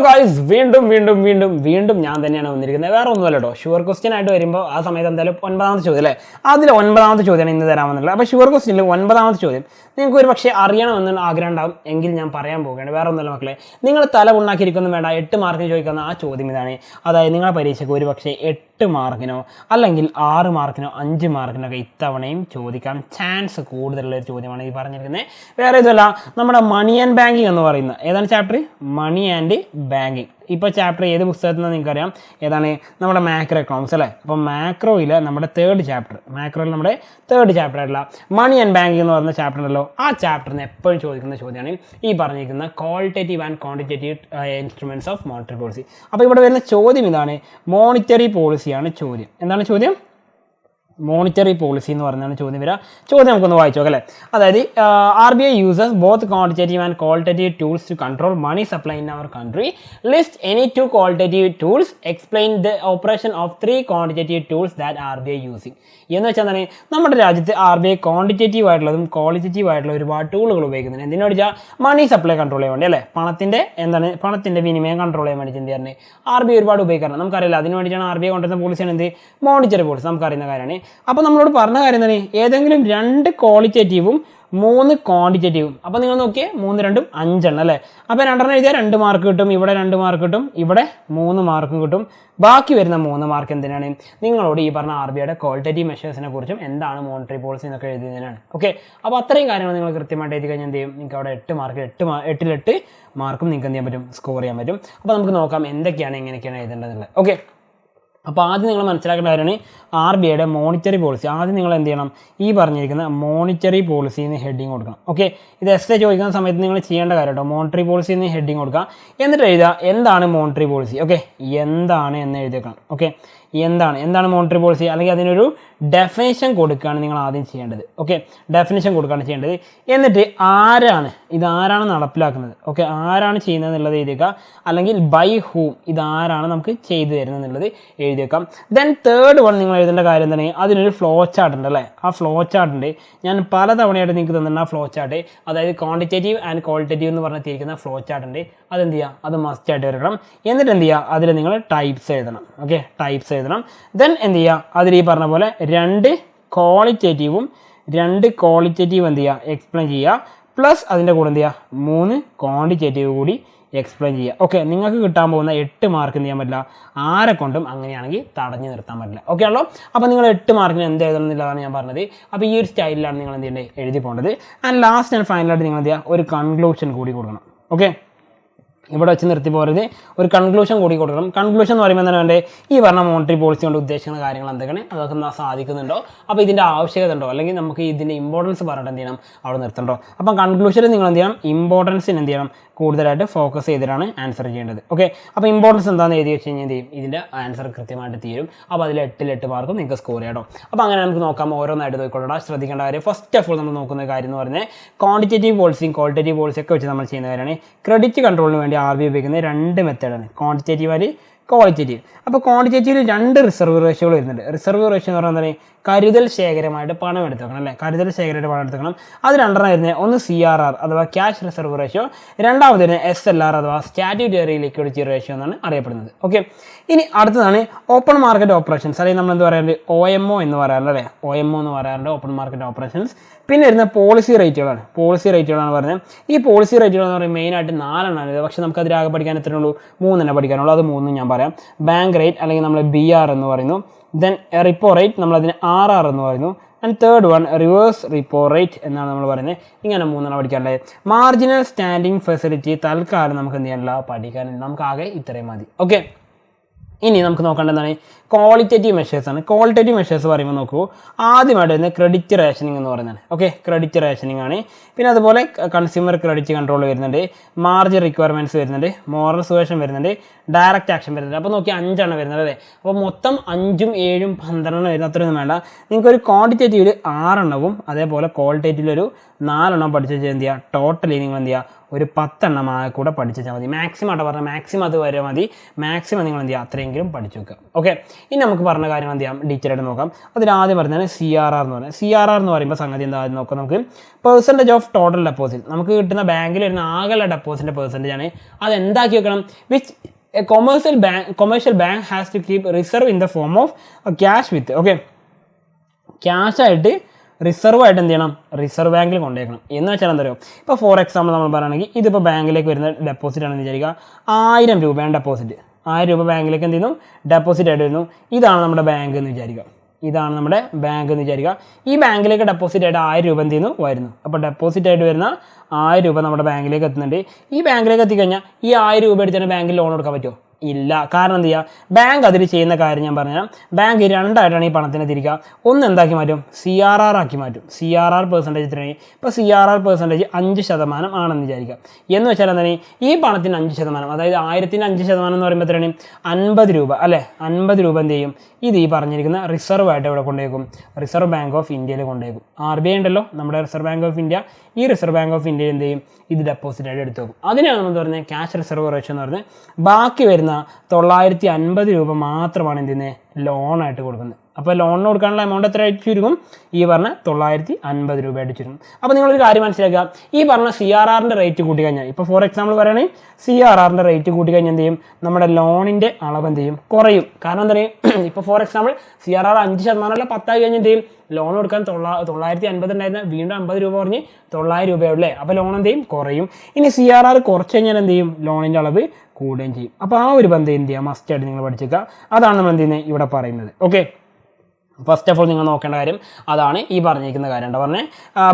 Guys വീണ്ടും ഞാൻ തന്നെയാണ് വന്നിരിക്കുന്നത്. വേറെ ഒന്നുമല്ല കേട്ടോ. ഷുവർ ക്വസ്റ്റ്യൻ ആയിട്ട് വരുമ്പോൾ ആ സമയത്ത് എന്തായാലും 9ാമത്തെ ചോദ്യം അല്ലേ, അതിൽ 9ാമത്തെ ചോദ്യമാണ് ഇന്ന് തരാമെന്നുള്ളത്. അപ്പോൾ ഷുവർ ക്വസ്റ്റ്യനിൽ 9ാമത്തെ ചോദ്യം നിങ്ങൾക്ക് ഒരു പക്ഷേ അറിയണമെന്ന് ആഗ്രഹം ഉണ്ടാവും, എങ്കിൽ ഞാൻ പറയാൻ പോവുകയാണ്. വേറെ ഒന്നുമല്ല മക്കളെ, നിങ്ങൾ തല ഉണ്ടാക്കിയിരിക്കുന്നു വേണ്ട. 8 മാർക്കിന് ചോദിക്കുന്ന ആ ചോദ്യം ഇതാണ്. അതായത് നിങ്ങളുടെ പരീക്ഷയ്ക്ക് ഒരു പക്ഷേ 8 മാർക്കിനോ അല്ലെങ്കിൽ 6 മാർക്കിനോ 5 മാർക്കിനൊക്കെ ഇത്തവണയും ചോദിക്കാൻ ചാൻസ് കൂടുതലുള്ള ഒരു ചോദ്യമാണ് ഈ പറഞ്ഞിരിക്കുന്നത്. വേറെ ഇതല്ല, നമ്മുടെ മണി ആൻഡ് ബാങ്കിങ് എന്ന് പറയുന്ന ഏതാണ് ചാപ്റ്റർ? Money and banking. ഇപ്പോൾ ചാപ്റ്റർ ഏത് പുസ്തകത്തിൽ നിന്ന് നിങ്ങൾക്കറിയാം, ഏതാണ്? നമ്മുടെ മാക്രോ എക്കണോമിക്സ് അല്ലേ. അപ്പോൾ മാക്രോയിൽ നമ്മുടെ തേർഡ് ചാപ്റ്റർ ആയിട്ടുള്ള മണി ആൻഡ് ബാങ്കിങ് എന്ന് പറയുന്ന ചാപ്റ്റർ ഉണ്ടല്ലോ, ആ ചാപ്റ്ററിന് എപ്പോഴും ചോദിക്കുന്ന ചോദ്യമാണ് ഈ പറഞ്ഞിരിക്കുന്ന qualitative and quantitative instruments of monetary policy. അപ്പോൾ ഇവിടെ വരുന്ന ചോദ്യം ഇതാണ്, മോണിറ്ററി പോളിസിയാണ് ചോദ്യം. എന്താണ് ചോദ്യം? മോണിറ്ററി പോളിസി എന്ന് പറഞ്ഞാണ് ചോദ്യം വരിക. ചോദ്യം നമുക്കൊന്ന് വായിച്ചു നോക്കാം അല്ലേ. അതായത് RBI uses both quantitative and qualitative tools to control money supply in our country. List any 2 qualitative tools. Explain the operation of 3 quantitative tools that RBI using. എന്ന് വെച്ചാൽ എന്താണ്, നമ്മുടെ രാജ്യത്ത് RBI ക്വാണ്ടിറ്റേറ്റീവ് ആയിട്ടുള്ളതും ക്വാളിറ്റേറ്റീവ് ആയിട്ടുള്ള ഒരുപാട് ടൂളുകൾ ഉപയോഗിക്കുന്നുണ്ട്. എന്തിനു വെച്ചാൽ മണി സപ്ലൈ കൺട്രോൾ ചെയ്യാൻ വേണ്ടി അല്ലേ, പണത്തിൻ്റെ വിനിമയം കൺട്രോൾ ചെയ്യാൻ വേണ്ടി എന്ത് ചെയ്യാറുണ്ട് RBI ഒരുപാട് ഉപയോഗിക്കാറുണ്ട്. നമുക്കറിയില്ല, അതിന് വേണ്ടിയിട്ടാണ് RBI കൊണ്ടുവരുന്ന പോളിസിയാണ് എന്ത്, മോണിറ്ററി പോളിസി. നമുക്കറിയുന്ന കാര്യമാണ്. അപ്പോൾ നമ്മളോട് പറഞ്ഞ കാര്യം എന്താണ്, ഏതെങ്കിലും 2 ക്വാളിറ്റേറ്റീവും 3 ക്വാണ്ടിറ്റേറ്റീവും. അപ്പോൾ നിങ്ങൾ നോക്കിയേ, 3 2 5 അല്ലേ. അപ്പോൾ 2 എഴുതിയാൽ 2 മാർക്ക് കിട്ടും, ഇവിടെ 2 മാർക്ക് കിട്ടും, ഇവിടെ 3 മാർക്കും കിട്ടും. ബാക്കി വരുന്ന 3 മാർക്ക് എന്തിനാണ്? നിങ്ങളോട് ഈ പറഞ്ഞ RBIയുടെ ക്വാളിറ്റേറ്റീവ് മെഷേഴ്സിനെ കുറിച്ചും എന്താണ് മോണിറ്ററി പോളിസി എന്നൊക്കെ എഴുതുന്നതിനാണ്. ഓക്കെ, അപ്പോൾ അത്രയും കാര്യങ്ങൾ നിങ്ങൾ കൃത്യമായിട്ട് എഴുതി കഴിഞ്ഞാൽ എന്ത് ചെയ്യും, നിങ്ങൾക്ക് അവിടെ 8 മാർക്ക് 8 മാർക്കും നിങ്ങൾക്ക് എന്ത് ചെയ്യാൻ പറ്റും, സ്കോർ ചെയ്യാൻ പറ്റും. അപ്പോൾ നമുക്ക് നോക്കാം എന്തൊക്കെയാണ് എങ്ങനെയൊക്കെയാണ് എഴുതേണ്ടതുള്ളത്. ഓക്കെ, അപ്പോൾ ആദ്യം നിങ്ങൾ മനസ്സിലാക്കേണ്ട കാര്യമാണ് RBIയുടെ മോണിറ്ററി പോളിസി. ആദ്യം നിങ്ങൾ എന്ത് ചെയ്യണം, ഈ പറഞ്ഞിരിക്കുന്ന മോണിറ്ററി പോളിസി എന്ന് ഹെഡിങ് കൊടുക്കണം. ഓക്കെ, ഇത് എസ്സേ ചോദിക്കുന്ന സമയത്ത് നിങ്ങൾ ചെയ്യേണ്ട കാര്യം കേട്ടോ. മോണിറ്ററി പോളിസി എന്ന് ഹെഡിങ് കൊടുക്കുക, എന്നിട്ട് എഴുതുക എന്താണ് മോണിറ്ററി പോളിസി. ഓക്കെ, എന്താണ് എന്ന് എഴുതിയേക്കണം. ഓക്കെ, എന്താണ് മോണിറ്ററി പോളിസി, അല്ലെങ്കിൽ അതിനൊരു ഡെഫിനേഷൻ കൊടുക്കുകയാണ് നിങ്ങൾ ആദ്യം ചെയ്യേണ്ടത്. ഓക്കെ, ഡെഫിനേഷൻ കൊടുക്കുകയാണ് ചെയ്യേണ്ടത്. എന്നിട്ട് ഇതാരാണ് നടപ്പിലാക്കുന്നത്, ഓക്കെ, ആരാണ് ചെയ്യുന്നത് എന്നുള്ളത് എഴുതിയേക്കാം. അല്ലെങ്കിൽ ബൈ ഹൂം, ഇതാരാണ് നമുക്ക് ചെയ്തു തരുന്നത് എന്നുള്ളത് എഴുതിയേക്കാം. ദെൻ തേർഡ് വൺ നിങ്ങൾ എഴുതേണ്ട കാര്യം എന്താണ്, അതിനൊരു ഫ്ലോ ചാർട്ട് ഉണ്ട് അല്ലേ. ആ ഫ്ലോ ചാർട്ടുണ്ട്, ഞാൻ പല തവണയായിട്ട് നിങ്ങൾക്ക് തന്നിട്ടുണ്ട് ആ ഫ്ലോ ചാർട്ട്. അതായത് ക്വാണ്ടിറ്റേറ്റീവ് ആൻഡ് ക്വാളിറ്റേറ്റീവ് എന്ന് പറഞ്ഞിരിക്കുന്ന ഫ്ലോ ചാർട്ട് ഉണ്ട്. അതെന്ത് ചെയ്യുക, അത് മസ്റ്റ് ആയിട്ട് വരണം. എന്നിട്ട് എന്ത് ചെയ്യുക, അതിൽ നിങ്ങൾ ടൈപ്സ് എഴുതണം. ഓക്കെ, ടൈപ്സ് എഴുതണം. ദെൻ എന്ത് ചെയ്യുക, അതിൽ ഈ പറഞ്ഞ പോലെ 2 ക്വാളിറ്റേറ്റീവ് എന്ത് ചെയ്യുക, എക്സ്പ്ലെയിൻ ചെയ്യുക. പ്ലസ് അതിൻ്റെ കൂടെ എന്ത് ചെയ്യുക, 3 ക്വാണ്ടിറ്റേറ്റീവ് കൂടി എക്സ്പ്ലെയിൻ ചെയ്യുക. ഓക്കെ, നിങ്ങൾക്ക് കിട്ടാൻ പോകുന്ന 8 മാർക്ക് എന്ത് ചെയ്യാൻ പറ്റില്ല, ആരെ കൊണ്ടും അങ്ങനെയാണെങ്കിൽ തടഞ്ഞു നിർത്താൻ പറ്റില്ല. ഓക്കെ ആണല്ലോ. അപ്പോൾ നിങ്ങൾ 8 മാർക്കിന് എന്ത് എഴുതണം എന്നുള്ളതാണ് ഞാൻ പറഞ്ഞത്. അപ്പോൾ ഈ ഒരു സ്റ്റൈലിലാണ് നിങ്ങൾ എന്ത് ചെയ്യേണ്ടത്, എഴുതി പോകേണ്ടത്. ആൻഡ് ലാസ്റ്റ് ആൻഡ് ഫൈനലായിട്ട് നിങ്ങൾ എന്ത് ചെയ്യുക, ഒരു കൺക്ലൂഷൻ കൂടി കൊടുക്കണം. ഓക്കെ, ഇവിടെ വെച്ച് നിർത്തി പോരുത്, ഒരു കൺക്ലൂഷൻ കൂടി കൊടുക്കണം. കൺക്ലൂഷൻ എന്ന് പറയുമ്പോൾ എന്താണ് വേണ്ടത്, ഈ പറഞ്ഞ മോണിറ്ററി പോളിസി കൊണ്ട് ഉദ്ദേശിക്കുന്ന കാര്യങ്ങൾ എന്തൊക്കെയാണ്, അതൊക്കെ സാധിക്കുന്നുണ്ടോ, അപ്പോൾ ഇതിൻ്റെ ആവശ്യകത ഉണ്ടോ, അല്ലെങ്കിൽ നമുക്ക് ഇതിൻ്റെ ഇമ്പോർട്ടൻസ് പറഞ്ഞിട്ട് എന്ത് ചെയ്യണം, അവിടെ നിർത്തണ്ടോ. അപ്പം കൺക്ലൂഷനിൽ നിങ്ങൾ എന്ത് ചെയ്യണം, ഇമ്പോർട്ടൻസിന് എന്ത് ചെയ്യണം, കൂടുതലായിട്ട് ഫോക്കസ് ചെയ്തിട്ടാണ് ആൻസർ ചെയ്യേണ്ടത്. ഓക്കെ, അപ്പോൾ ഇമ്പോർട്ടൻസ് എന്താണെന്ന് എഴുതി വെച്ച് കഴിഞ്ഞാൽ എന്ത് ചെയ്യും, ഇതിൻ്റെ ആൻസർ കൃത്യമായിട്ട് തീരും. അപ്പോൾ അതിൽ 8 മാർക്കും നിങ്ങൾക്ക് സ്കോർ ചെയ്യണം. അപ്പോൾ അങ്ങനെ നമുക്ക് നോക്കാം, ഓരോന്നായിട്ട് നോക്കിക്കൊള്ളണം. ശ്രദ്ധിക്കേണ്ട കാര്യം, ഫസ്റ്റ് ഓഫ് ഓൾ നമ്മൾ നോക്കുന്ന കാര്യം എന്ന് പറഞ്ഞാൽ ക്വാണ്ടിറ്റേറ്റീവ് പോളിസിയും ക്വാളിറ്റേറ്റീവ് പോളിസിയും ഒക്കെ വെച്ച് നമ്മൾ ചെയ്യുന്ന കാര്യമാണ്. ക്രെഡിറ്റ് കൺട്രോളിന് വേണ്ടി RBI ഉപയോഗിക്കുന്ന 2 മെത്തേഡാണ്, ക്വാണ്ടിറ്റേറ്റീവ് ആൻഡ് ക്വാളിറ്റേറ്റീവ്. അപ്പോൾ ക്വാണ്ടിറ്റേറ്റീവിൽ 2 റിസർവ് റേഷ്യോകൾ വരുന്നുണ്ട്. റിസർവ് റേഷ്യോ എന്ന് പറയുന്നത് കരുതൽ ശേഖരമായിട്ട് പണം എടുത്തേക്കണം അല്ലേ, കരുതൽ ശേഖരമായിട്ട് പണം എടുത്തേക്കണം. അത് 2 വരുന്നത്, ഒന്ന് CRR അഥവാ ക്യാഷ് റിസർവ് റേഷ്യോ, രണ്ടാമത് വരുന്നത് SLR അഥവാ സ്റ്റാറ്റ്യൂട്ടറി ലിക്വിഡിറ്റി റേഷ്യോ എന്നാണ് അറിയപ്പെടുന്നത്. ഓക്കെ, ഇനി അടുത്തതാണ് ഓപ്പൺ മാർക്കറ്റ് ഓപ്പറേഷൻസ്, അല്ലെങ്കിൽ നമ്മൾ എന്ത് പറയാറുണ്ട്, OMO എന്ന് പറയാറുണ്ട് അല്ലേ, OMO എന്ന് പറയാറുണ്ട്, ഓപ്പൺ മാർക്കറ്റ് ഓപ്പറേഷൻസ്. പിന്നെ വരുന്ന പോളിസി റേറ്റുകളാണ് പറയുന്നത്. ഈ പോളിസി റേറ്റുകൾ എന്ന് പറയുന്നത് മെയിനായിട്ട് 4 എണ്ണമാണ്. പക്ഷേ നമുക്ക് അതിലാകെ പഠിക്കാൻ എത്രയേ ഉള്ളൂ, 3 എണ്ണം പഠിക്കാനുള്ളൂ. അത് 3 ഞാൻ പറയാം. ബാങ്ക് റേറ്റ് അല്ലെങ്കിൽ നമ്മൾ BR എന്ന് പറയുന്നു. ദെൻ റിപ്പോ റേറ്റ്, നമ്മളതിന് RR എന്ന് പറയുന്നു. And third one reverse repo rate എന്നാണ് നമ്മൾ പറയുന്നത്. ഇങ്ങനെ 3 എണ്ണം പഠിക്കാനുള്ളത്. മാർജിനൽ സ്റ്റാൻഡിങ് ഫെസിലിറ്റി തൽക്കാലം നമുക്ക് എന്ത് ചെയ്യാനില്ല, പഠിക്കാനില്ല. നമുക്കാകെ ഇത്രയും മതി. ഓക്കെ, ഇനി നമുക്ക് നോക്കേണ്ടതാണ് ക്വാളിറ്റേറ്റീവ് മെഷേഴ്സാണ്. ക്വാളിറ്റേറ്റീവ് മെഷേഴ്സ് പറയുമ്പോൾ നോക്കൂ, ആദ്യമായിട്ട് വരുന്നത് ക്രെഡിറ്റ് റേഷനിങ് എന്ന് പറയുന്നത്. ഓക്കെ, ക്രെഡിറ്റ് റേഷനിങ് ആണ്. പിന്നെ അതുപോലെ കൺസ്യൂമർ ക്രെഡിറ്റ് കൺട്രോൾ വരുന്നുണ്ട്, മാർജിൻ റിക്വയർമെൻറ്റ്സ് വരുന്നുണ്ട്, മോറൽ സുവേഷൻ വരുന്നുണ്ട്, ഡയറക്റ്റ് ആക്ഷൻ വരുന്നുണ്ട്. അപ്പോൾ നോക്കി 5 എണ്ണം വരുന്നത് അല്ലേ. അപ്പോൾ മൊത്തം 5ഉം 7ഉം 12 വരുന്നത്, അത്രയൊന്നും വേണ്ട. നിങ്ങൾക്കൊരു ക്വാണ്ടിറ്റേറ്റീവിൽ 6 എണ്ണവും അതേപോലെ ക്വാളിറ്റേറ്റീവിലൊരു 4 പഠിച്ചു വെച്ചാൽ എന്ത് ചെയ്യുക, ടോട്ടലി നിങ്ങൾ എന്ത് ചെയ്യുക, ഒരു 10 കൂടെ പഠിച്ചു വെച്ചാൽ മതി. മാക്സിമം ആയിട്ട് പറഞ്ഞാൽ മാക്സിമം അത് വരെ മതി. മാക്സിമം നിങ്ങൾ എന്ത് ചെയ്യുക, അത്രയെങ്കിലും പഠിച്ചു വെക്കുക. ഓക്കെ, ഇനി നമുക്ക് പറഞ്ഞ കാര്യങ്ങൾ എന്ത് ചെയ്യാം, ഡീറ്റെയിൽ ആയിട്ട് നോക്കാം. അതിൽ ആദ്യം പറഞ്ഞാൽ CRR എന്ന് പറയുന്നത്. CRR എന്ന് പറയുമ്പോൾ സംഗതി എന്താ നോക്കാം. നമുക്ക് പെർസെൻറ്റേജ് ഓഫ് ടോട്ടൽ ഡെപ്പോസിറ്റ്, നമുക്ക് കിട്ടുന്ന ബാങ്കിൽ വരുന്ന ആകെയുള്ള ഡെപ്പോസിറ്റിൻ്റെ പെർസെൻറ്റേജ് ആണ്. അത് എന്താക്കി വെക്കണം, which a commercial bank has to keep reserve in the form of cash with. Okay, ക്യാഷായിട്ട് റിസർവ് ആയിട്ട് എന്ത് ചെയ്യണം, റിസർവ് ബാങ്കിൽ കൊണ്ടുവയ്ക്കണം. എന്ന് വെച്ചാൽ എന്താ പറയുക, ഇപ്പോൾ ഫോർ എക്സാമ്പിൾ നമ്മൾ പറയുകയാണെങ്കിൽ ഇതിപ്പോൾ ബാങ്കിലേക്ക് വരുന്ന ഡെപ്പോസിറ്റ് ആണെന്ന് വിചാരിക്കുക, 1000 രൂപയാണ് ഡെപ്പോസിറ്റ്. 1000 രൂപ ബാങ്കിലേക്ക് എന്ത് ചെയ്യുന്നു, ഡെപ്പോസിറ്റ് ആയിട്ട് വരുന്നു. ഇതാണ് നമ്മുടെ ബാങ്ക് എന്ന് വിചാരിക്കുക. ഇതാണ് നമ്മുടെ ബാങ്ക് എന്ന് വിചാരിക്കുക. ഈ ബാങ്കിലേക്ക് ഡെപ്പോസിറ്റ് ആയിട്ട് 1000 രൂപ എന്ത് ചെയ്യുന്നു, വരുന്നു. അപ്പോൾ ഡെപ്പോസിറ്റ് ആയിട്ട് വരുന്ന 1000 രൂപ നമ്മുടെ ബാങ്കിലേക്ക് എത്തുന്നുണ്ട്. ഈ ബാങ്കിലേക്ക് എത്തിക്കഴിഞ്ഞാൽ ഈ 1000 രൂപ എടുത്തിട്ട് ബാങ്കിൽ ലോൺ എടുക്കാൻ പറ്റുമോ? ഇല്ല. കാരണം എന്ത് ചെയ്യുക, ബാങ്ക് അതിൽ ചെയ്യുന്ന കാര്യം ഞാൻ പറഞ്ഞാൽ, ബാങ്ക് 2 ആയിട്ടാണ് ഈ പണത്തിനെ തിരിക്കുക. ഒന്ന് എന്താക്കി മാറ്റും, CRR ആക്കി മാറ്റും. CRR പെർസെൻറ്റേജ് എത്രയാണ്, ഇപ്പോൾ CRR പെർസെൻറ്റേജ് 5% ആണെന്ന് വിചാരിക്കുക. എന്ന് വെച്ചാൽ എന്താണ്, ഈ പണത്തിന് 5%, അതായത് 1000-ന് 5% എന്ന് പറയുമ്പോൾ എത്രയാണ്, 50 രൂപ അല്ലേ. 50 രൂപ എന്ത് ചെയ്യും, ഇത് ഈ പറഞ്ഞിരിക്കുന്ന റിസർവ് ആയിട്ട് ഇവിടെ കൊണ്ടുപോകും, റിസർവ് ബാങ്ക് ഓഫ് ഇന്ത്യയിൽ കൊണ്ടുപോകും. RBI ഉണ്ടല്ലോ നമ്മുടെ റിസർവ് ബാങ്ക് ഓഫ് ഇന്ത്യ, ഈ റിസർവ് ബാങ്ക് ഓഫ് ഇന്ത്യയിൽ എന്ത് ചെയ്യും, ഇത് ഡെപ്പോസിറ്റ് ആയിട്ട് എടുത്തു വെക്കും. അതിനാണ് നമ്മൾ പറയുന്നത് ക്യാഷ് റിസർവ് റേഷ്യോ എന്ന് പറഞ്ഞത്. ബാക്കി വരുന്ന 950 രൂപ മാത്രമാണ് എന്ത് ചെയ്യുന്നത്, ലോണായിട്ട് കൊടുക്കുന്നത്. അപ്പോൾ ലോണിന് കൊടുക്കാനുള്ള എമൗണ്ട് എത്ര ആയിട്ട് ചുരുങ്ങും, ഈ പറഞ്ഞ 950 രൂപയായിട്ട് ചുരുങ്ങും. അപ്പോൾ നിങ്ങളൊരു കാര്യം മനസ്സിലാക്കുക, ഈ പറഞ്ഞ CRRൻ്റെ റേറ്റ് കൂട്ടി കഴിഞ്ഞാൽ, ഇപ്പോൾ ഫോർ എക്സാമ്പിൾ പറയുകയാണെങ്കിൽ CRRൻ്റെ റേറ്റ് കൂട്ടി കഴിഞ്ഞാൽ എന്ത് ചെയ്യും, നമ്മുടെ ലോണിൻ്റെ അളവ് എന്ത് ചെയ്യും, കുറയും. കാരണം എന്താ പറയുക, ഇപ്പോൾ ഫോർ എക്സാമ്പിൾ CRR 5% അല്ല 10 ആയി കഴിഞ്ഞാൽ എന്ത് ചെയ്യും, ലോൺ കൊടുക്കാൻ 950 ഉണ്ടായിരുന്ന വീണ്ടും 50 രൂപ പറഞ്ഞ് 900 രൂപയുള്ളേ. അപ്പോൾ ലോൺ എന്ത് ചെയ്യും, കുറയും. ഇനി CRR കുറച്ച് കഴിഞ്ഞാൽ എന്ത് ചെയ്യും, ലോണിൻ്റെ അളവ് കൂടുകയും ചെയ്യും. അപ്പോൾ ആ ഒരു ബന്ധം എന്ത് ചെയ്യുക, മസ്റ്റായിട്ട് നിങ്ങൾ പഠിച്ചേക്കുക. അതാണ് നമ്മൾ എന്ത് ചെയ്യുന്നത് ഇവിടെ പറയുന്നത്. ഓക്കെ, ഫസ്റ്റ് ഓഫ് ഓൾ നിങ്ങൾ നോക്കേണ്ട കാര്യം അതാണ്, ഈ പറഞ്ഞിരിക്കുന്ന കാര്യം എന്താ പറഞ്ഞത്,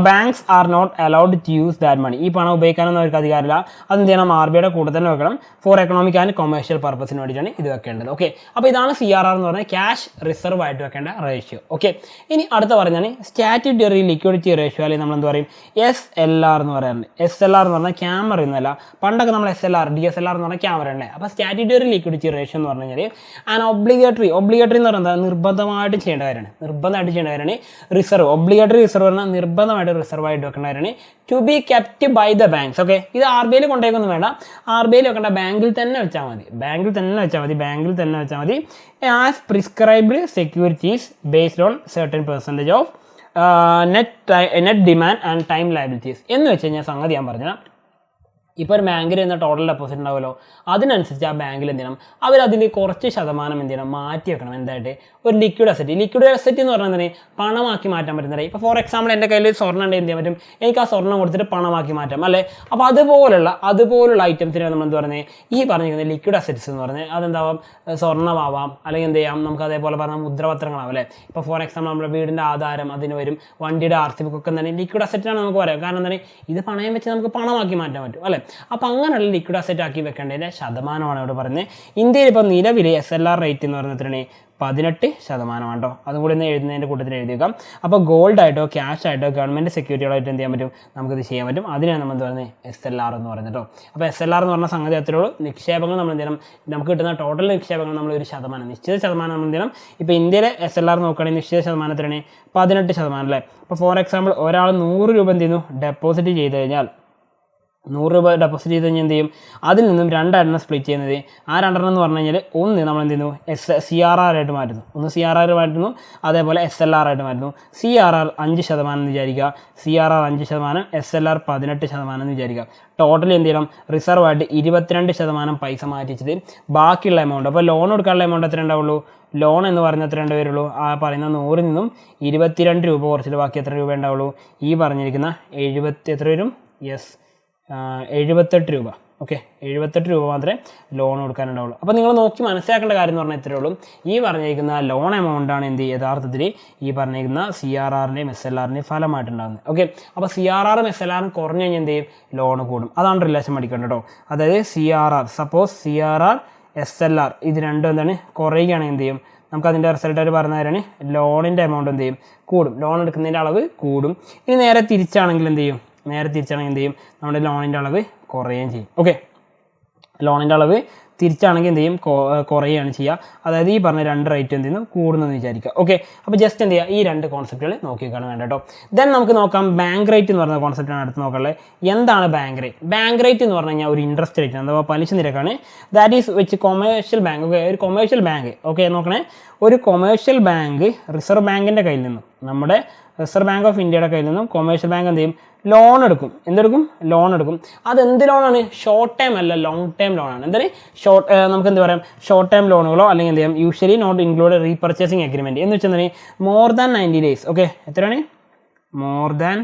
banks are not allowed to use that money. ഈ പണം ഉപയോഗിക്കാനൊന്നും അവർക്ക് അധികാരമില്ല. അതെന്ത് ചെയ്യണം, RBIയുടെ കൂടെ തന്നെ വെക്കണം. ഫോർ എക്കണോമിക് ആൻഡ് കൊമേഴ്ഷ്യൽ പർപ്പസിന് വേണ്ടിയിട്ടാണ് ഇത് വെക്കേണ്ടത്. ഓക്കെ, അപ്പോൾ ഇതാണ് CRR എന്ന് പറഞ്ഞാൽ ക്യാഷ് റിസർവ് ആയിട്ട് വെക്കേണ്ട റേഷ്യോ. ഓക്കെ, ഇനി അടുത്ത പറഞ്ഞാൽ സ്റ്റാറ്റ്യൂട്ടറി ലിക്വിഡിറ്റി റേഷ്യോ, അല്ലെങ്കിൽ നമ്മൾ എന്ത് പറയും, SLR എന്ന് പറയാറുണ്ട്. SLR എന്ന് പറഞ്ഞാൽ ക്യാമറ എന്നല്ല, പണ്ടൊക്കെ നമ്മൾ SLR DSLR എന്ന് പറഞ്ഞാൽ ക്യാമറ അല്ലേ. അപ്പോൾ സ്റ്റാറ്റ്യൂട്ടറി ലിക്വിഡിറ്റി റേഷ്യോ എന്ന് പറഞ്ഞു കഴിഞ്ഞാൽ ആൻഡ് ഒബ്ലിഗേറ്ററി എന്ന് പറയുന്നത് നിർബന്ധമായിട്ട് ചെയ്യേണ്ട കാര്യമാണ്. റിസർവ്, ഒബ്ലിഗേറ്ററി റിസർവ് പറഞ്ഞാൽ നിർബന്ധമായിട്ട് റിസർവ് ആയിട്ട് വെക്കേണ്ട കാര്യമാണ്. To be kept by the banks. Okay, ഇത് RBIയിൽ കൊണ്ടുപോയൊന്നും വേണ്ട, RBIയിൽ വെക്കേണ്ട, ബാങ്കിൽ തന്നെ വെച്ചാൽ മതി. As prescribed securities based on certain percentage of net demand and time liabilities. എന്ന് വെച്ച് കഴിഞ്ഞാൽ സംഗതി ഞാൻ പറഞ്ഞാൽ, ഇപ്പോൾ ഒരു ബാങ്കിൽ വരുന്ന ടോട്ടൽ ഡെപ്പോസിറ്റ് ഉണ്ടാവുമല്ലോ, അതിനനുസരിച്ച് ആ ബാങ്കിൽ എന്ത് ചെയ്യണം, അവരതിൽ കുറച്ച് ശതമാനം എന്ത് ചെയ്യണം, മാറ്റി വെക്കണം. എന്തായിട്ട്, ഒരു ലിക്വിഡ് അസറ്റ് എന്ന് പറഞ്ഞാൽ തന്നെ പണമാക്കി മാറ്റാൻ പറ്റുന്നത്. ഇപ്പോൾ ഫോർ എക്സാമ്പിൾ എൻ്റെ കയ്യിൽ സ്വർണ്ണം ഉണ്ട്, എന്ത് ചെയ്യാൻ പറ്റും, എനിക്ക് ആ സ്വർണ്ണം കൊടുത്തിട്ട് പണമാക്കി മാറ്റാം അല്ലേ. അപ്പോൾ അതുപോലുള്ള ഐറ്റംസിനെ നമ്മൾ എന്ത് പറയുന്നത്, ഈ പറഞ്ഞിരിക്കുന്നത് ലിക്വിഡ് അസറ്റ്സ് എന്ന് പറഞ്ഞാൽ അതെന്താവാം, സ്വർണ്ണമാവാം, അല്ലെങ്കിൽ എന്ത് ചെയ്യാം, നമുക്ക് അതേപോലെ പറഞ്ഞാൽ മുദ്രപത്രങ്ങളാവും അല്ലേ. ഇപ്പോൾ ഫോർ എക്സാമ്പിൾ നമ്മുടെ വീടിൻ്റെ ആധാരം അതിന് വരും, വണ്ടിയുടെ RC ബുക്കൊക്കെ തന്നെ ലിക്വിഡ് അസറ്റാണ് നമുക്ക് പറയാം. കാരണം എന്താണ്, ഇത് പണയം വെച്ച് നമുക്ക് പണമാക്കി മാറ്റാൻ പറ്റും അല്ലേ. അപ്പോൾ അങ്ങനെയുള്ള ലിക്വിഡ് അസറ്റ് ആക്കി വെക്കേണ്ടതിൻ്റെ ശതമാനമാണ് ഇവിടെ പറയുന്നത്. ഇന്ത്യയിൽ ഇപ്പോൾ നിലവിൽ SLR റേറ്റ് എന്ന് പറയുന്നത് എത്രയാണ്, 18% കേട്ടോ. അതും കൂടി ഒന്ന് എഴുതുന്നതിൻ്റെ കൂട്ടത്തിൽ എഴുതിയേക്കാം. അപ്പോൾ ഗോൾഡ് ആയിട്ടോ ക്യാഷ് ആയിട്ടോ ഗവൺമെൻറ് സെക്യൂരിറ്റികളായിട്ട് എന്ത് ചെയ്യാൻ പറ്റും, നമുക്കിത് ചെയ്യാൻ പറ്റും. അതിനാണ് നമ്മൾ എന്ത് പറയുന്നത്, SLR എന്ന് പറയുന്നത് കേട്ടോ. അപ്പോൾ SLR എന്ന് പറഞ്ഞ സംഗതി അത്രയുള്ളൂ. നിക്ഷേപങ്ങൾ നമ്മൾ എന്ത് ചെയ്യണം, നമുക്ക് കിട്ടുന്ന ടോട്ടൽ നിക്ഷേപങ്ങൾ നമ്മൾ ഒരു നിശ്ചിത ശതമാനം നമ്മൾ എന്ത് ചെയ്യണം. ഇപ്പോൾ ഇന്ത്യയിലെ SLR നോക്കുകയാണെങ്കിൽ നിശ്ചിത ശതമാനത്തിനാണ് 18% അല്ലേ. ഇപ്പോൾ ഫോർ എക്സാമ്പിൾ ഒരാൾ 100 രൂപ എന്ത് ചെയ്യുന്നു, ഡെപ്പോസിറ്റ് ചെയ്ത് കഴിഞ്ഞാൽ 100 രൂപ ഡെപ്പോസിറ്റ് ചെയ്ത് കഴിഞ്ഞാൽ എന്ത് ചെയ്യും, അതിൽ നിന്നും 2 എണ്ണം സ്പ്ലിറ്റ് ചെയ്യുന്നത്. ആ 2 എന്ന് പറഞ്ഞു കഴിഞ്ഞാൽ ഒന്ന് നമ്മൾ എന്ത് ചെയ്യുന്നു, CRR ആയിട്ട് മാറ്റുന്നു, ഒന്ന് CRR മാറ്റുന്നു, അതേപോലെ SLR ആയിട്ട് മാറ്റുന്നു. CRR 5% എന്ന് വിചാരിക്കുക, CRR 5%, SLR 18% എന്ന് വിചാരിക്കുക. ടോട്ടലി എന്ത് ചെയ്യണം, റിസർവ് ആയിട്ട് 22% പൈസ മാറ്റിച്ചത് ബാക്കിയുള്ള എമൗണ്ട്. അപ്പോൾ ലോൺ കൊടുക്കാനുള്ള എമൗണ്ട് എത്ര ഉണ്ടാവുള്ളൂ, ലോൺ എന്ന് പറഞ്ഞാൽ എത്ര വരുള്ളൂ, ആ പറയുന്ന 100 നിന്നും 22 രൂപ കുറച്ചിട്ട് ബാക്കി എത്ര രൂപ ഉണ്ടാവുള്ളൂ, ഈ പറഞ്ഞിരിക്കുന്ന 70 വരും, 78 രൂപ. ഓക്കെ, 78 രൂപ മാത്രമേ ലോൺ കൊടുക്കാനുണ്ടാവുള്ളൂ. അപ്പോൾ നിങ്ങൾ നോക്കി മനസ്സിലാക്കേണ്ട കാര്യം എന്ന് പറഞ്ഞാൽ ഇത്രയേ ഉള്ളൂ. ഈ പറഞ്ഞിരിക്കുന്ന ലോൺ എമൗണ്ടാണ് എന്ത് യഥാർത്ഥത്തിൽ ഈ പറഞ്ഞിരിക്കുന്ന CRRൻ്റെയും SLRൻ്റെയും ഫലമായിട്ടുണ്ടാകുന്നത്. ഓക്കെ, അപ്പോൾ CRRും SLRും കുറഞ്ഞു കഴിഞ്ഞാൽ എന്ത് ചെയ്യും, ലോൺ കൂടും. അതാണ് റിലേഷൻ പഠിക്കേണ്ടത് കേട്ടോ. അതായത് CRR, സപ്പോസ് CRR SLR ഇത് രണ്ടും എന്താണ് കുറയുകയാണെങ്കിൽ എന്ത് ചെയ്യും, നമുക്ക് അതിൻ്റെ റിസൾട്ടായിട്ട് പറഞ്ഞ കാര്യമാണ്, ലോണിൻ്റെ എമൗണ്ട് എന്ത് ചെയ്യും, കൂടും, ലോൺ എടുക്കുന്നതിൻ്റെ അളവ് കൂടും. ഇനി നേരെ തിരിച്ചാണെങ്കിൽ എന്ത് ചെയ്യും, നമ്മുടെ ലോണിൻ്റെ അളവ് കുറയുകയും ചെയ്യും. ഓക്കെ, ലോണിൻ്റെ അളവ് തിരിച്ചാണെങ്കിൽ എന്ത് ചെയ്യും കുറയുകയാണ് ചെയ്യുക. അതായത് ഈ പറഞ്ഞ രണ്ട് റേറ്റ് എന്ത് ചെയ്യുന്നു കൂടുന്നെന്ന് വിചാരിക്കുക. ഓക്കെ, അപ്പോൾ ജസ്റ്റ് എന്ത് ചെയ്യുക ഈ രണ്ട് കോൺസെപ്റ്റുകൾ നോക്കിക്കാണ് വേണ്ട കേട്ടോ. ദെൻ നമുക്ക് നോക്കാം ബാങ്ക് റേറ്റ് എന്ന് പറയുന്ന കോൺസെപ്റ്റാണ് അടുത്ത് നോക്കാനുള്ളത്. എന്താണ് ബാങ്ക് റേറ്റ്? ബാങ്ക് റേറ്റ് എന്ന് പറഞ്ഞു കഴിഞ്ഞാൽ ഒരു ഇൻട്രസ്റ്റ് റേറ്റ് അഥവാ പലിശ നിരക്കാണ്. ദാറ്റ് ഈസ് വെച്ച് കൊമേഴ്ഷ്യൽ ബാങ്ക്. ഓക്കെ, ഒരു കൊമേഴ്ഷ്യൽ ബാങ്ക് ഓക്കെ നോക്കണേ, ഒരു കൊമേഴ്ഷ്യൽ ബാങ്ക് റിസർവ് ബാങ്കിൻ്റെ കയ്യിൽ നിന്നും, നമ്മുടെ റിസർവ് ബാങ്ക് ഓഫ് ഇന്ത്യയുടെ കയ്യിൽ നിന്നും കൊമേഴ്ഷ്യൽ ബാങ്ക് എന്ത് ചെയ്യും? ലോൺ എടുക്കും. എന്തെടുക്കും? ലോൺ എടുക്കും. അത് എന്ത് ലോണാണ്? ഷോർട്ട് ടൈം അല്ല, ലോങ് ടൈം ലോണാണ്. എന്താണ് നമുക്ക് എന്ത് പറയാം? ഷോർട്ട് ടൈം ലോണുകളോ അല്ലെങ്കിൽ എന്ത് ചെയ്യാം? Usually not include repurchasing agreement എന്ന് വെച്ചാൽ എന്താണ്? More than 90 days. ഓക്കെ, എത്രയാണ്? More than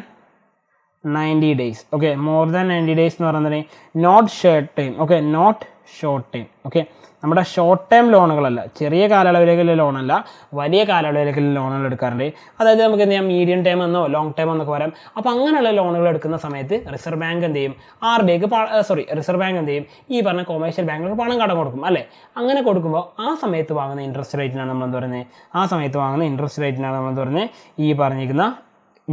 90 days. Okay, more than 90 days എന്ന് പറയുന്നത് not short time. Okay, not short time. Okay, നമ്മുടെ ഷോർട്ട് ടൈം ലോണുകളല്ല, ചെറിയ കാലയളവിലേക്കുള്ള ലോണല്ല, വലിയ കാലയളവിലേക്കുള്ള ലോണുകൾ എടുക്കാറുണ്ട്. അതായത് നമുക്ക് എന്ത് ചെയ്യാം? മീഡിയം ടൈം എന്നോ ലോങ് ടൈം എന്നൊക്കെ പറയാം. അപ്പോൾ അങ്ങനെയുള്ള ലോണുകൾ എടുക്കുന്ന സമയത്ത് റിസർവ് ബാങ്ക് എന്ത് ചെയ്യും? റിസർവ് ബാങ്ക് എന്ത് ചെയ്യും? ഈ പറഞ്ഞ കൊമേഴ്ഷ്യൽ ബാങ്കുകൾക്ക് പണം കടം കൊടുക്കും അല്ലേ? അങ്ങനെ കൊടുക്കുമ്പോൾ ആ സമയത്ത് വാങ്ങുന്ന ഇൻട്രസ്റ്റ് റേറ്റിനാണ് നമ്മൾ എന്ത് പറയുന്നത്? ആ സമയത്ത് വാങ്ങുന്ന ഇൻട്രസ്റ്റ് റേറ്റിനാണ് നമ്മൾ എന്ത് പറയുന്നത്? ഈ പറഞ്ഞിരിക്കുന്ന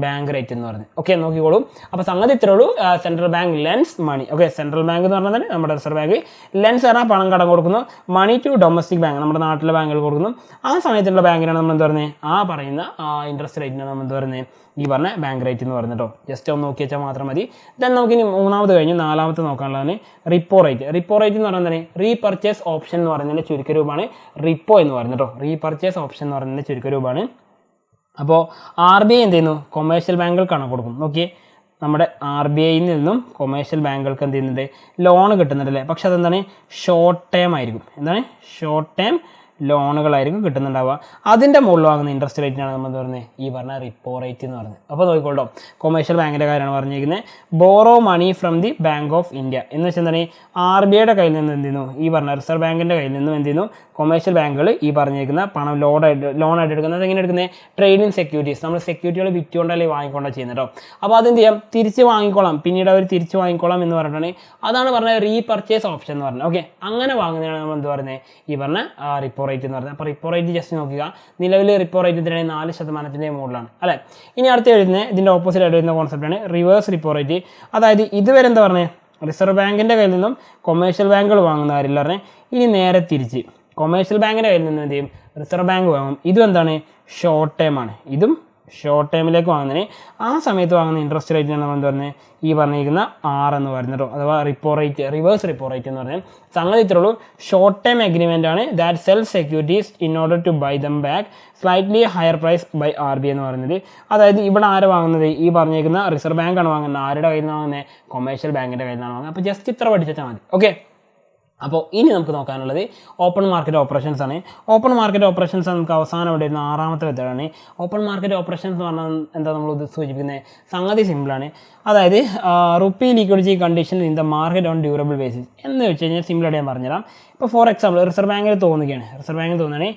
ബാങ്ക് റേറ്റ് എന്ന് പറയുന്നത്. ഓക്കെ, നോക്കിക്കോളൂ. അപ്പോൾ സംഗതി ഇത്രേ ഉള്ളൂ. സെൻട്രൽ ബാങ്ക് ലെൻസ് മണി. ഓക്കെ, സെൻട്രൽ ബാങ്ക് എന്ന് പറഞ്ഞാൽ നമ്മുടെ റിസർവ് ബാങ്ക്, ലെൻസ് പറഞ്ഞാൽ പണം കടം കൊടുക്കുന്നു, മണി ടു ഡൊമസ്റ്റിക് ബാങ്ക്, നമ്മുടെ നാട്ടിലെ ബാങ്കുകൾ കൊടുക്കുന്നു. ആ സമയത്തുള്ള ബാങ്കിനാണ് നമ്മൾ എന്ത് പറയുന്നത്? ആ പറയുന്ന ഇൻട്രസ്റ്റ് റേറ്റിനാണ് നമ്മൾ എന്ത് പറയുന്നത്? ഈ പറഞ്ഞ ബാങ്ക് റേറ്റ് എന്ന് പറയുന്നത് കേട്ടോ. ജസ്റ്റ് ഒന്ന് നോക്കി വെച്ചാൽ മാത്രം മതി. ദെൻ നമുക്കിനി മൂന്നാമത് കഴിഞ്ഞ് നാലാമത്തെ നോക്കാനുള്ളതാണ് റിപ്പോ റേറ്റ്. റിപ്പോ റേറ്റ് എന്ന് പറയുന്നത് റീപർച്ചേസ് ഓപ്ഷൻ എന്ന് പറയുന്നതിൻ്റെ ചുരുക്കരൂപമാണ് റിപ്പോ എന്ന് പറയുന്നത് കേട്ടോ. റീപർച്ചേസ് ഓപ്ഷൻ എന്ന് പറയുന്നതിൻ്റെ ചുരുക്കരൂപമാണ്. അപ്പോൾ RBI എന്ത് ചെയ്യുന്നു? കൊമേഴ്ഷ്യൽ ബാങ്കുകൾക്ക് കണക്ക് കൊടുക്കും. നോക്കിയേ, നമ്മുടെ RBIയിൽ നിന്നും കൊമേഴ്ഷ്യൽ ബാങ്കുകൾക്ക് എന്ത് ചെയ്യുന്നുണ്ട്? ലോൺ കിട്ടുന്നുണ്ട് അല്ലേ? പക്ഷെ അതെന്താണ്? ഷോർട്ട് ടൈം ആയിരിക്കും. എന്താണ്? ഷോർട്ട് ടൈം ലോണുകളായിരിക്കും കിട്ടുന്നുണ്ടാവുക. അതിൻ്റെ മുകളിൽ വാങ്ങുന്ന ഇൻട്രസ്റ്റ് റേറ്റിനാണ് നമ്മൾ എന്ത് പറയുന്നത്? ഈ പറഞ്ഞ റിപ്പോ റേറ്റ് എന്ന് പറയുന്നത്. അപ്പോൾ നോക്കിക്കോട്ടോ, കൊമേഴ്ഷ്യൽ ബാങ്കിൻ്റെ കാര്യമാണ് പറഞ്ഞിരിക്കുന്നത്. Borrow money from the bank of India എന്ന് വെച്ചാൽ എന്താണ്? RBIയുടെ കയ്യിൽ നിന്ന് എന്ത് ചെയ്യുന്നു? ഈ പറഞ്ഞ റിസർവ് ബാങ്കിൻ്റെ കയ്യിൽ നിന്നും എന്ത് ചെയ്യുന്നു? കൊമേഴ്ഷ്യൽ ബാങ്കുകൾ ഈ പറഞ്ഞിരിക്കുന്ന പണം ലോണായിട്ട് എടുക്കുന്നത്. എങ്ങനെ എടുക്കുന്നത്? Trading securities. നമ്മൾ സെക്യൂരിറ്റികൾ വിറ്റുകൊണ്ടല്ലേ വാങ്ങിക്കൊണ്ടാണ് ചെയ്യുന്നത് കേട്ടോ. അപ്പോൾ അതെന്ത് ചെയ്യാം? തിരിച്ച് വാങ്ങിക്കോളാം, പിന്നീട് അവർ തിരിച്ച് വാങ്ങിക്കോളാം എന്ന് പറഞ്ഞിട്ടാണ്. അതാണ് പറഞ്ഞത് റീപർച്ചേസ് ഓപ്ഷൻ എന്ന് പറഞ്ഞത്. ഓക്കെ, അങ്ങനെ വാങ്ങുന്നതാണ് നമ്മൾ എന്ത് പറയുന്നത്? ഈ പറഞ്ഞ റിപ്പോ റേറ്റ് എന്ന് പറയുന്നത്. അപ്പോൾ റിപ്പോ റേറ്റ് ജസ്റ്റ് നോക്കുക. നിലവിൽ റിപ്പോ റേറ്റ് ഇതിനാണ് 4% മുകളിലാണ് അല്ലേ? ഇനി അടുത്ത് എഴുതുന്നത് ഇതിൻ്റെ ഓപ്പോസിറ്റ് ആയിട്ട് വരുന്ന കോൺസെപ്റ്റാണ് റിവേഴ്സ് റിപ്പോ റേറ്റ്. അതായത് ഇതുവരെ എന്താ പറഞ്ഞത്? റിസർവ് ബാങ്കിൻ്റെ കയ്യിൽ നിന്നും കൊമേഴ്ഷ്യൽ ബാങ്കുകൾ വാങ്ങുന്ന കാര്യമില്ല പറഞ്ഞത്. ഇനി നേരെ തിരിച്ച് കൊമേഴ്ഷ്യൽ ബാങ്കിൻ്റെ കയ്യിൽ നിന്ന് എന്ത് ചെയ്യും? റിസർവ് ബാങ്ക് വാങ്ങും. ഇതും എന്താണ്? ഷോർട്ട് ടൈം ആണ്. ഇതും ഷോർട്ട് ടൈമിലേക്ക് വാങ്ങുന്നതിന് ആ സമയത്ത് വാങ്ങുന്ന ഇൻട്രസ്റ്റ് റേറ്റിനാണ് നമ്മൾ എന്ത് പറയുന്നത്? ഈ പറഞ്ഞിരിക്കുന്ന R എന്ന് പറയുന്നത് കേട്ടോ. അഥവാ repo rate, reverse repo rate എന്ന് പറഞ്ഞാൽ സംഗതി ഇത്രയുള്ളൂ. ഷോർട്ട് ടൈം അഗ്രിമെൻ്റ് ആണ്. That sell securities in order to buy them back slightly higher price by RBI എന്ന് പറയുന്നത്. അതായത് ഇവിടെ ആര് വാങ്ങുന്നത്? ഈ പറഞ്ഞിരിക്കുന്ന റിസർവ് ബാങ്കാണ് വാങ്ങുന്നത്. ആരുടെ കയ്യിൽ നിന്നാണ് വാങ്ങുന്നത്? കൊമേഴ്ഷ്യൽ ബാങ്കിൻ്റെ കയ്യിൽ നിന്നാണ് വാങ്ങുന്നത്. അപ്പോൾ ജസ്റ്റ് ഇത്ര പഠിച്ചാൽ മതി. ഓക്കെ, അപ്പോൾ ഇനി നമുക്ക് നോക്കാനുള്ളത് ഓപ്പൺ മാർക്കറ്റ് ഓപ്പറേഷൻസ് ആണ്. ഓപ്പൺ മാർക്കറ്റ് ഓപ്പറേഷൻസ് നമുക്ക് അവസാനം ഇവിടെ വരുന്ന 6ാമത്തെ മെത്തേഡാണ്. ഓപ്പൺ മാർക്കറ്റ് ഓപ്പറേഷൻസ് എന്ന് പറഞ്ഞാൽ എന്താ നമ്മൾ സൂചിപ്പിക്കുന്നത്? സംഗതി സിമ്പിളാണ്. അതായത് rupee liquidity condition in the market on durable basis എന്ന് വെച്ച് കഴിഞ്ഞാൽ സിമ്പിളായിട്ട് ഞാൻ പറഞ്ഞുതരാം. ഇപ്പോൾ ഫോർ എക്സാമ്പിൾ റിസർവ് ബാങ്കിൽ തോന്നുകയാണ്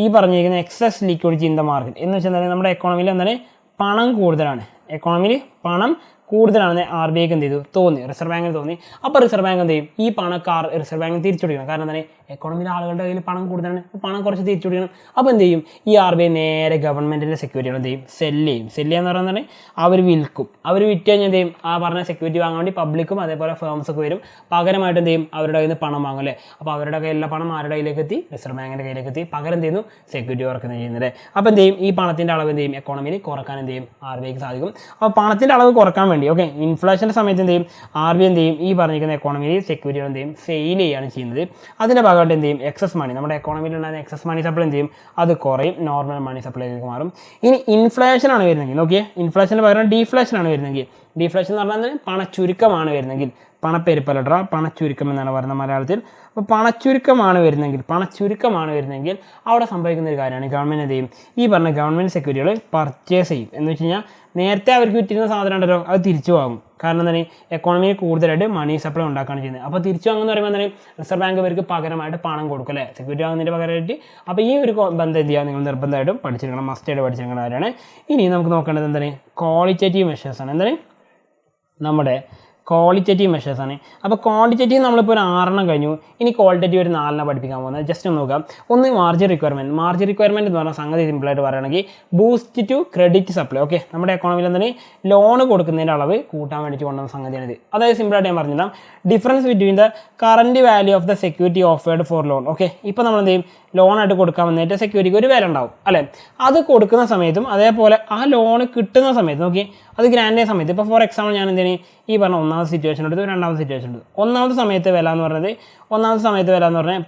ഈ പറഞ്ഞിരിക്കുന്ന excess liquidity in the market എന്ന് വെച്ചാൽ നമ്മുടെ എക്കോണമിയിൽ എന്താണ്? പണം കൂടുതലാണ്. എക്കോണമിയിൽ പണം കൂടുതലാണെന്ന് RBIക്ക് എന്ത് ചെയ്തു? തോന്നി, റിസർവ് ബാങ്കിന് തോന്നി. അപ്പോൾ റിസർവ് ബാങ്ക് എന്ത് ചെയ്യും? ഈ പണക്കാർ റിസർവ് ബാങ്കിന് തിരിച്ചുപിടിക്കണം. കാരണം എന്താണ്? എക്കോണമിയിലെ ആളുകളുടെ കയ്യിൽ പണം കൂടുതലാണ്, പണം കുറച്ച് തിരിച്ചുപിടിക്കണം. അപ്പോൾ എന്ത് ചെയ്യും? ഈ RBI നേരെ ഗവൺമെൻറ്റിൻ്റെ സെക്യൂരിറ്റികൾ എന്ത് ചെയ്യും? സെല്ല് ചെയ്യുക എന്ന് പറയുന്നത് അവർ വിൽക്കും. അവർ വിറ്റ് കഴിഞ്ഞാൽ എന്ത് ചെയ്യും? ആ പറഞ്ഞ സെക്യൂരിറ്റി വാങ്ങാൻ വേണ്ടി പബ്ലിക്കും അതേപോലെ ഫേംസൊക്കെ വരും. പകരമായിട്ട് എന്ത് ചെയ്യും? അവരുടെ കയ്യിൽ നിന്ന് പണം വാങ്ങും അല്ലേ? അപ്പോൾ അവരുടെ കയ്യിലുള്ള പണം ആരുടെ കയ്യിലേക്ക് എത്തി? റിസർവ് ബാങ്കിൻ്റെ കയ്യിലേക്ക് എത്തി. പകരം എന്ത് ചെയ്യുന്നു? സെക്യൂരിറ്റി വർക്കുന്നത് ചെയ്യുന്നത്. അപ്പോൾ എന്ത് ചെയ്യും? ഈ പണത്തിൻ്റെ അളവ് എന്ത് ചെയ്യും? എക്കോണമിയിൽ കുറക്കാൻ എന്ത് ചെയ്യും? RBIക്ക് സാധിക്കും. അപ്പോൾ പണത്തിൻ്റെ അളവ് കുറക്കാൻ വേണ്ടി ഓക്കെ ഇൻഫ്ലേഷൻ്റെ സമയത്ത് എന്ത് ചെയ്യും? RBI എന്ത് ചെയ്യും? ഈ പറഞ്ഞിരിക്കുന്ന എക്കോണമിയിൽ സെക്യൂരിറ്റികൾ എന്ത് ചെയ്യും? സെയിൽ ചെയ്യുകയാണ് ചെയ്യുന്നത്. അതിൻ്റെ ഭാഗമായിട്ട് എന്ത് ചെയ്യും? എക്സസ് മണി, നമ്മുടെ എക്കോണമിയിൽ ഉണ്ടാകുന്ന എക്സസ് മണി സപ്ലൈ എന്ത് ചെയ്യും? അത് കുറയും, നോർമൽ മണി സപ്ലൈയിലേക്ക് മാറും. ഇനി ഇൻഫ്ലേഷൻ ആണ് വരുന്നെങ്കിൽ നോക്കിയേ, ഇൻഫ്ലേഷന് പകരം ഡീഫ്ലേഷൻ ആണ് വരുന്നെങ്കിൽ, ഡീഫ്ലേഷൻ എന്ന് പറഞ്ഞാൽ പണച്ചുരുക്കമാണ് വരുന്നെങ്കിൽ, പണപ്പെരുപ്പലട പണച്ചുരുക്കം എന്നാണ് പറയുന്നത് മലയാളത്തിൽ. അപ്പോൾ പണച്ചുരുക്കമാണ് വരുന്നെങ്കിൽ അവിടെ സംഭവിക്കുന്ന ഒരു കാര്യമാണ് ഗവൺമെൻറ് എന്ത് ചെയ്യും? ഈ പറഞ്ഞ ഗവൺമെൻറ് സെക്യൂരിറ്റികൾ പർച്ചേസ് ചെയ്യും. എന്ന് വെച്ച് കഴിഞ്ഞാൽ നേരത്തെ അവർക്ക് വിറ്റിരുന്ന സാധനം ഉണ്ടല്ലോ അത് തിരിച്ചു വാങ്ങും. കാരണം എന്താണ്? എക്കോണമിയിൽ കൂടുതലായിട്ട് മണി സപ്ലൈ ഉണ്ടാക്കുകയാണ് ചെയ്യുന്നത്. അപ്പോൾ തിരിച്ചു വാങ്ങുന്ന പറയുമ്പോൾ എന്താണ്? റിസർവ് ബാങ്ക് അവർക്ക് പകരമായിട്ട് പണം കൊടുക്കും അല്ലേ? സെക്യൂരിറ്റി വാങ്ങുന്നതിൻ്റെ പകരമായിട്ട്. അപ്പോൾ ഈ ഒരു ബന്ധം എന്ത് ചെയ്യുക? നിങ്ങൾ നിർബന്ധമായിട്ടും പഠിച്ചിരിക്കണം, മസ്റ്റായിട്ട് പഠിച്ചിരിക്കുന്ന കാര്യമാണ്. ഇനി നമുക്ക് നോക്കേണ്ടത് എന്താണ്? ക്വാളിറ്റേറ്റീവ് മെഷേഴ്സാണ്. എന്താണ്? നമ്മുടെ ക്വാളിറ്റേറ്റീവ് മെഷേഴ്സാണ്. അപ്പോൾ ക്വാണ്ടിറ്റേറ്റീവ് നമ്മളിപ്പോൾ ഒരു 6 കഴിഞ്ഞു, ഇനി ക്വാളിറ്റേറ്റീവ് ഒരു 4 പഠിപ്പിക്കാൻ പോകുന്നത്. ജസ്റ്റ് ഒന്ന് നോക്കാം. ഒന്ന് മാർജിൻ റിക്വയർമെൻറ്റ്. മാർജിൻ റിക്വയർമെൻറ്റ് എന്ന് പറഞ്ഞാൽ സംഗതി സിമ്പിളായിട്ട് പറയുകയാണെങ്കിൽ boost to credit supply. Okay, നമ്മുടെ എക്കോണമിയിൽ എന്താണ് ലോൺ കൊടുക്കുന്നതിൻ്റെ അളവ് കൂട്ടാൻ വേണ്ടിയിട്ട് കൊണ്ടുവന്ന സംഗതിയാണിത്. അതായത് സിമ്പിളായിട്ട് ഞാൻ പറഞ്ഞില്ല, difference between the current value of the security offered four loan. Okay, ഇപ്പോൾ നമ്മൾ എന്ത് ചെയ്യും, ലോണായിട്ട് കൊടുക്കാൻ വന്നിട്ട് സെക്യൂരിറ്റിക്ക് ഒരു വില ഉണ്ടാവും അല്ലേ. അത് കൊടുക്കുന്ന സമയത്തും അതേപോലെ ആ ലോൺ കിട്ടുന്ന സമയത്ത് നോക്കി അത് ഗ്രാൻഡ് ചെയ്യുന്ന സമയത്ത്, ഇപ്പോൾ ഫോർ എക്സാമ്പിൾ ഞാൻ എന്തിന് ഈ പറഞ്ഞ ഒന്നാമത്തെ സിറ്റുവേഷൻ എടുത്തു, രണ്ടാമത്തെ സിറ്റുവേഷൻ എടുത്തു. ഒന്നാമത്തെ സമയത്ത് വില എന്ന് പറഞ്ഞാൽ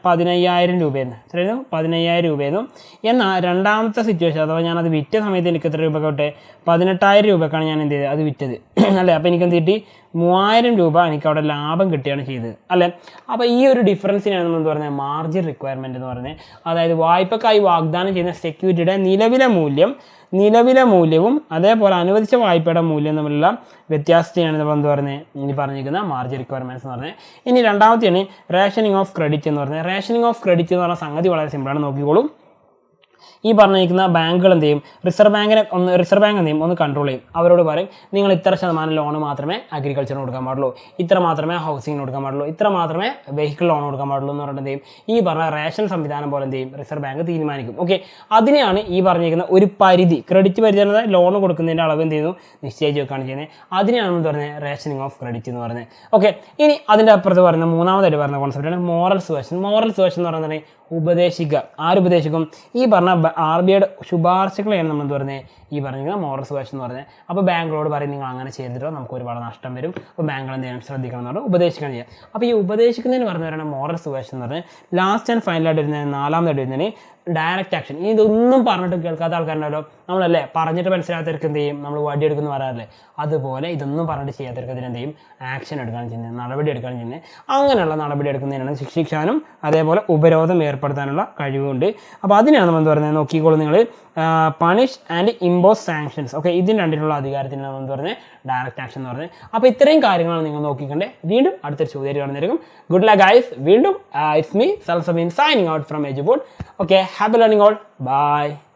15,000 രൂപയായിരുന്നു. എത്രയായിരുന്നു? 15,000 രൂപയായിരുന്നു. എന്നാൽ രണ്ടാമത്തെ സിറ്റുവേഷൻ അഥവാ ഞാൻ അത് വിറ്റ സമയത്ത് എനിക്ക് എത്ര രൂപ കിട്ടെ? 18,000 രൂപക്കാണ് ഞാൻ എന്ത് ചെയ്തത്, അത് വിറ്റത് അല്ലേ. അപ്പോൾ എനിക്ക് എന്ത് കിട്ടി? 3,000 രൂപ എനിക്ക് അവിടെ ലാഭം കിട്ടുകയാണ് ചെയ്തത് അല്ലേ. അപ്പോൾ ഈ ഒരു ഡിഫറൻസിനാണ് നമ്മൾ എന്ത് പറയുന്നത്, മാർജിൻ റിക്വയർമെൻറ്റ് എന്ന് പറയുന്നത്. അതായത് വായ്പക്കായി വാഗ്ദാനം ചെയ്യുന്ന സെക്യൂരിറ്റിയുടെ നിലവിലെ മൂല്യവും അതേപോലെ അനുവദിച്ച വായ്പയുടെ മൂല്യം തമ്മിലുള്ള വ്യത്യാസത്തെയാണ് നമ്മൾ എന്ത് പറയുന്നത്, ഇനി പറഞ്ഞിരിക്കുന്ന മാർജിൻ റിക്വയർമെൻറ്റ്സ് എന്ന് പറഞ്ഞത്. ഇനി രണ്ടാമത്തെയാണ് റേഷനിങ് ഓഫ് ക്രെഡിറ്റ് എന്ന് പറയുന്നത്. റേഷനിങ് ഓഫ് ക്രെഡിറ്റ് എന്ന് പറഞ്ഞ സംഗതി വളരെ സിമ്പിളാണ്, നോക്കിക്കോളും. ഈ പറഞ്ഞിരിക്കുന്ന ബാങ്കുകൾ എന്ത് ചെയ്യും, റിസർവ് ബാങ്ക് എന്ത് ചെയ്യും, ഒന്ന് കൺട്രോൾ ചെയ്യും. അവരോട് പറയും നിങ്ങൾ ഇത്ര ശതമാനം ലോൺ മാത്രമേ അഗ്രികൾച്ചറിന് കൊടുക്കാൻ പാടുള്ളൂ, ഇത്ര മാത്രമേ ഹൗസിങ്ങിന് കൊടുക്കാൻ പാടുള്ളൂ, ഇത്ര മാത്രമേ വെഹിക്കിൾ ലോൺ കൊടുക്കാൻ പാടുള്ളൂ എന്ന് പറഞ്ഞിട്ട് എന്ത് ചെയ്യും, ഈ പറഞ്ഞ റേഷൻ സംവിധാനം പോലെ എന്ത് ചെയ്യും, റിസർവ് ബാങ്ക് തീരുമാനിക്കും. ഓക്കെ, അതിനെയാണ് ഈ പറഞ്ഞിരിക്കുന്ന ഒരു പരിധി, ക്രെഡിറ്റ് പരിധി എന്നത് ലോൺ കൊടുക്കുന്നതിൻ്റെ അളവ് എന്ത് ചെയ്യുന്നു, നിശ്ചയിച്ച് വെക്കുകയാണ് ചെയ്യുന്നത്. അതിനെയാണ് എന്ന് പറയുന്നത് റേഷനിങ് ഓഫ് ക്രെഡിറ്റ് എന്ന് പറയുന്നത്. ഓക്കെ, ഇനി അതിൻ്റെ അപ്പുറത്ത് പറയുന്ന മൂന്നാമതായിട്ട് പറയുന്ന കോൺസെപ്റ്റാണ് മോറൽ സുവേഷൻ. മോറൽ സുവേഷൻ എന്ന് പറയുന്നത് ഉപദേശിക്കുക. ആരുപദേശിക്കും? ഈ പറഞ്ഞ RBIയുടെ ശുപാർശകളെയാണ് നമ്മൾ എന്ത് പറയുന്നത്, ഈ പറഞ്ഞ മോറൽ സുവേഷൻ എന്ന് പറയുന്നത്. അപ്പോൾ ബാങ്കുകളോട് പറയും നിങ്ങൾ അങ്ങനെ ചെയ്തിട്ടോ നമുക്ക് ഒരുപാട് നഷ്ടം വരും, അപ്പോൾ ബാങ്കുകൾ എന്ത് ചെയ്യണം, ശ്രദ്ധിക്കണം എന്ന് പറഞ്ഞാൽ ഉപദേശിക്കണം ചെയ്യുക. അപ്പോൾ ഈ ഉപദേശിക്കുന്നതിന് പറഞ്ഞവരാണ് മോറൽ സുവേഷൻ എന്ന് പറഞ്ഞാൽ. ലാസ്റ്റ് ആൻഡ് ഫൈനലായിട്ട് വരുന്നത്, നാലാമതായിട്ട് വരുന്നതിന് ഡയറക്റ്റ് ആക്ഷൻ. ഇതൊന്നും പറഞ്ഞിട്ട് കേൾക്കാത്ത ആൾക്കാരുണ്ടല്ലോ, നമ്മളല്ലേ പറഞ്ഞിട്ട് മനസ്സിലാത്തവർക്ക് എന്ത് ചെയ്യും, നമ്മൾ വടിയെടുക്കുന്നു പറയാറില്ലേ, അതുപോലെ ഇതൊന്നും പറഞ്ഞിട്ട് ചെയ്യാത്തവർക്ക് അതിന് എന്ത് ചെയ്യും, ആക്ഷൻ എടുക്കുകയാണ് ചെയ്യുന്നത്, നടപടി എടുക്കുകയാണ് ചെയ്യുന്നത്. അങ്ങനെയുള്ള നടപടി എടുക്കുന്നതിനാണ് ശിക്ഷിക്കാനും അതേപോലെ ഉപരോധം ഏർപ്പെടുത്താനുള്ള കഴിവുണ്ട്. അപ്പോൾ അതിനാണ് നമ്മൾ എന്ത് പറയുന്നത്, നോക്കിക്കോളൂ നിങ്ങൾ, punish and impose sanctions. Okay, ഇതിന് രണ്ടിനുള്ള അധികാരത്തിനാണ് നമ്മൾ പറയുന്നത് ഡയറക്റ്റ് ആക്ഷൻ എന്ന് പറയുന്നത്. അപ്പോൾ ഇത്രയും കാര്യങ്ങളാണ് നിങ്ങൾ നോക്കിക്കണ്ടേ. വീണ്ടും അടുത്തൊരു ചോദ്യം കാണുന്നതായിരിക്കും. Good luck guys. വീണ്ടും it's me Salsameen signing out from Eduboard. Okay, happy learning all. Bye.